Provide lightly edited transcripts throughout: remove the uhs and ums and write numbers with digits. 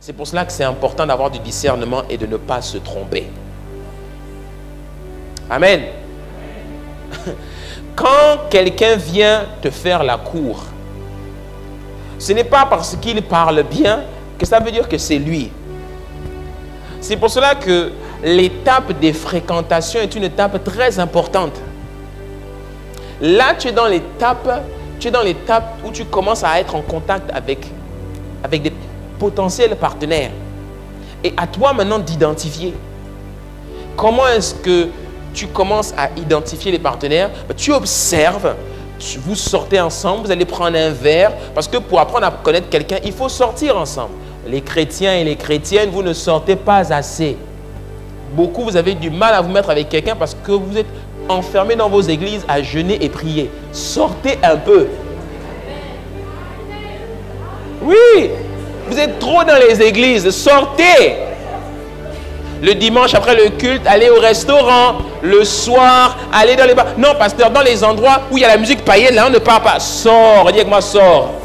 C'est pour cela que c'est important d'avoir du discernement et de ne pas se tromper. Amen. Quand quelqu'un vient te faire la cour, ce n'est pas parce qu'il parle bien que ça veut dire que c'est lui. C'est pour cela que l'étape des fréquentations est une étape très importante. Là, tu es dans l'étape où tu commences à être en contact avec des potentiels partenaires. Et à toi maintenant d'identifier. Comment est-ce que tu commences à identifier les partenaires? Tu observes, vous sortez ensemble, vous allez prendre un verre, parce que pour apprendre à connaître quelqu'un, il faut sortir ensemble. Les chrétiens et les chrétiennes, vous ne sortez pas assez. Beaucoup, vous avez du mal à vous mettre avec quelqu'un parce que vous êtes enfermés dans vos églises à jeûner et prier. Sortez un peu. Oui, vous êtes trop dans les églises, sortez. Le dimanche après le culte, allez au restaurant. Le soir, allez dans les bars. Non, pasteur, dans les endroits où il y a la musique païenne, là, on ne parle pas. Sors, dis avec moi, sors.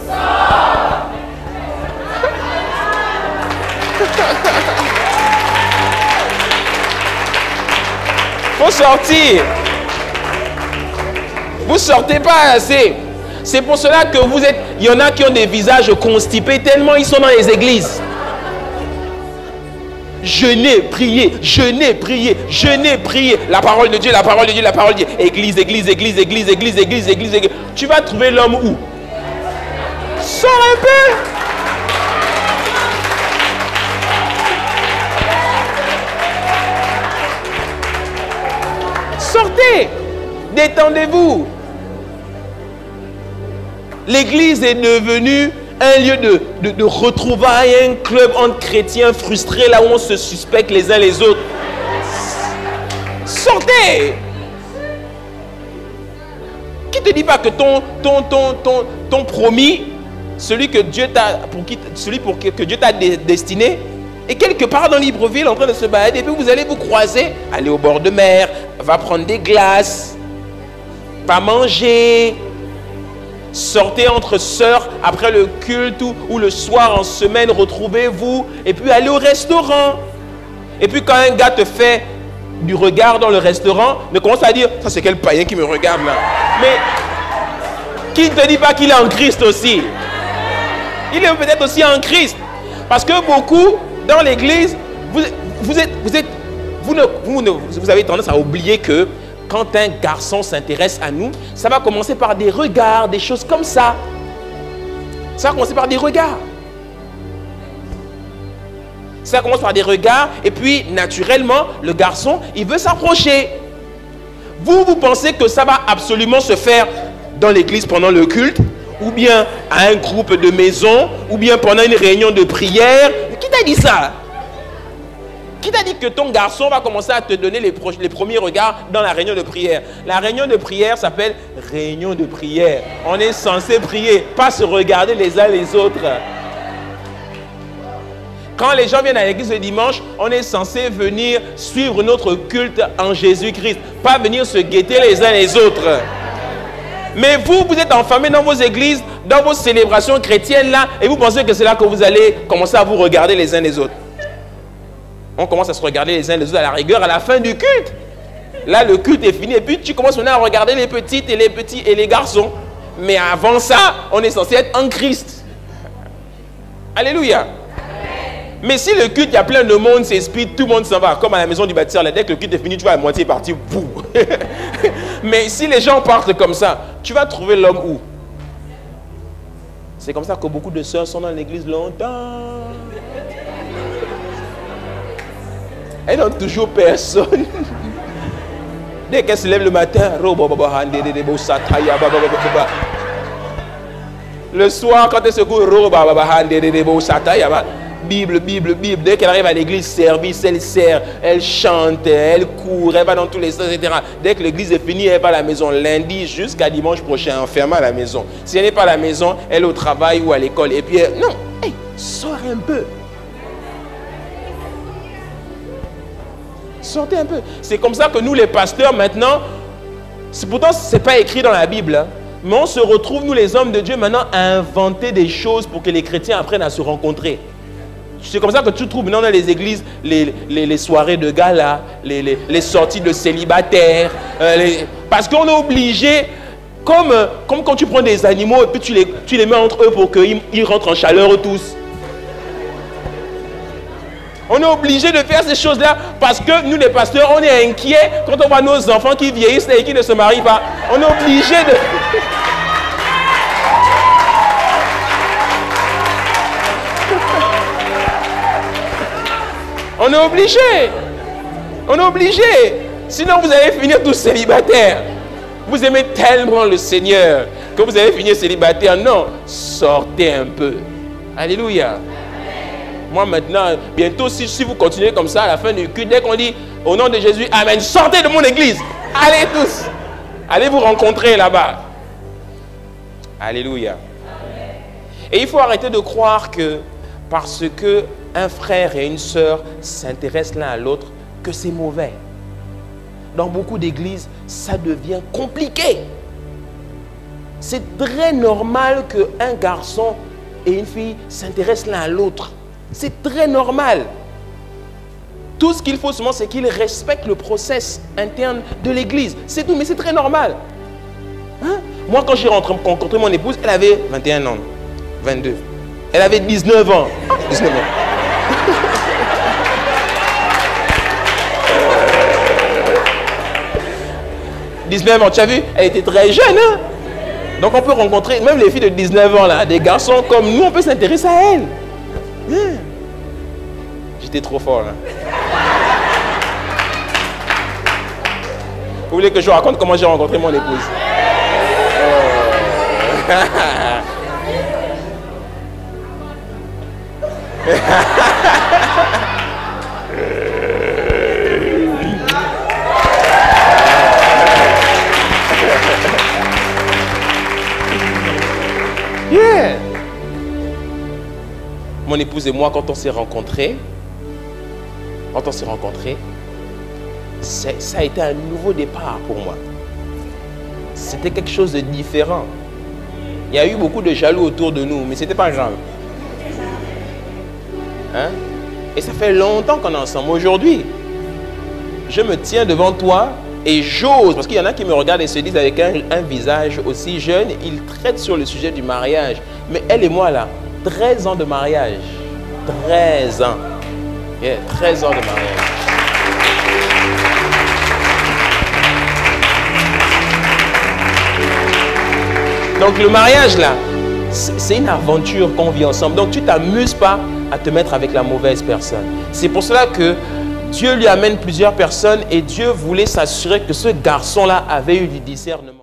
Faut sortir. Vous sortez pas assez. C'est pour cela que vous êtes... Il y en a qui ont des visages constipés tellement ils sont dans les églises. Jeûner, prier, jeûner, prier, jeûner, prier. La parole de Dieu, la parole de Dieu, la parole de Dieu. Église, église, église, église, église, église, église, église. Tu vas trouver l'homme où? Sors un peu. Sortez. Détendez-vous. L'église est devenue un lieu de retrouvailles, un club entre chrétiens frustrés, là où on se suspecte les uns les autres. Sortez! Qui te dit pas que ton promis, celui que Dieu t'a que Dieu t'a destiné, est quelque part dans Libreville en train de se balader, et puis vous allez vous croiser, aller au bord de mer, va prendre des glaces, va manger. Sortez entre sœurs après le culte ou le soir en semaine, retrouvez-vous et puis allez au restaurant. Et puis quand un gars te fait du regard dans le restaurant, ne commence pas à dire, ça c'est quel païen qui me regarde là. Mais qui ne te dit pas qu'il est en Christ aussi? Il est peut-être aussi en Christ. Parce que beaucoup dans l'église, vous avez tendance à oublier que quand un garçon s'intéresse à nous, ça va commencer par des regards, des choses comme ça. Ça va commencer par des regards. Ça commence par des regards et puis naturellement, le garçon, il veut s'approcher. Vous pensez que ça va absolument se faire dans l'église pendant le culte, ou bien à un groupe de maison, ou bien pendant une réunion de prière? Qui t'a dit ça? Qui t'a dit que ton garçon va commencer à te donner les premiers regards dans la réunion de prière? La réunion de prière s'appelle réunion de prière. On est censé prier, pas se regarder les uns les autres. Quand les gens viennent à l'église le dimanche, on est censé venir suivre notre culte en Jésus-Christ, pas venir se guetter les uns les autres. Mais vous êtes enfermés dans vos églises, dans vos célébrations chrétiennes là, et vous pensez que c'est là que vous allez commencer à vous regarder les uns les autres. On commence à se regarder les uns les autres à la rigueur à la fin du culte. Là, le culte est fini et puis tu commences maintenant à regarder les petites et les petits et les garçons. Mais avant ça, on est censé être en Christ. Alléluia. Amen. Mais si le culte, il y a plein de monde, c'est speed, tout le monde s'en va. Comme à la maison du bâtisseur, là, dès que le culte est fini, tu vois la moitié est partie. Mais si les gens partent comme ça, tu vas trouver l'homme où? C'est comme ça que beaucoup de sœurs sont dans l'église longtemps. Elles n'ont toujours personne. Dès qu'elles se lèvent le matin, le soir, quand elles se couchent, Bible, Bible, Bible. Dès qu'elle arrive à l'église, service, elle sert, elle chante, elle court, elle va dans tous les sens, etc. Dès que l'église est finie, elle va à la maison lundi jusqu'à dimanche prochain, enfermée à la maison. Si elle n'est pas à la maison, elle est au travail ou à l'école. Et puis, non, hey, sors un peu. Sortez un peu. C'est comme ça que nous, les pasteurs, maintenant, pourtant, ce n'est pas écrit dans la Bible, hein, mais on se retrouve, nous, les hommes de Dieu, maintenant, à inventer des choses pour que les chrétiens apprennent à se rencontrer. C'est comme ça que tu trouves maintenant dans les églises les soirées de gala, les sorties de célibataires. Parce qu'on est obligé, comme quand tu prends des animaux et puis tu les mets entre eux pour qu'ils rentrent en chaleur tous. On est obligé de faire ces choses-là parce que nous, les pasteurs, on est inquiets quand on voit nos enfants qui vieillissent et qui ne se marient pas. On est obligé de... On est obligé. On est obligé. Sinon, vous allez finir tous célibataires. Vous aimez tellement le Seigneur que vous allez finir célibataire. Non, sortez un peu. Alléluia. Moi maintenant, bientôt, si vous continuez comme ça, à la fin du culte, dès qu'on dit au nom de Jésus, Amen, sortez de mon église. Allez tous. Allez vous rencontrer là-bas. Alléluia. Et il faut arrêter de croire que parce que un frère et une sœur s'intéressent l'un à l'autre, que c'est mauvais. Dans beaucoup d'églises, ça devient compliqué. C'est très normal qu'un garçon et une fille s'intéressent l'un à l'autre. C'est très normal. Tout ce qu'il faut seulement, c'est qu'ils respectent le process interne de l'église. C'est tout, mais c'est très normal. Hein? Moi, quand j'ai rencontré mon épouse, elle avait 21 ans, 22. Elle avait 19 ans. 19 ans. Tu as vu? Elle était très jeune. Hein? Donc on peut rencontrer, même les filles de 19 ans, là, des garçons comme nous, on peut s'intéresser à elles. Hein? J'étais trop fort là. Vous voulez que je vous raconte comment j'ai rencontré mon épouse? Yeah. Mon épouse et moi, quand on s'est rencontrés, ça a été un nouveau départ pour moi. C'était quelque chose de différent. Il y a eu beaucoup de jaloux autour de nous, mais ce n'était pas grave. Hein? Et ça fait longtemps qu'on est ensemble. Aujourd'hui, je me tiens devant toi et j'ose, parce qu'il y en a qui me regardent et se disent avec un visage aussi jeune, ils traitent sur le sujet du mariage. Mais elle et moi là, 13 ans de mariage. 13 ans. Yeah, 13 ans de mariage. Donc le mariage là, c'est une aventure qu'on vit ensemble. Donc tu ne t'amuses pas à te mettre avec la mauvaise personne. C'est pour cela que Dieu lui amène plusieurs personnes et Dieu voulait s'assurer que ce garçon-là avait eu du discernement.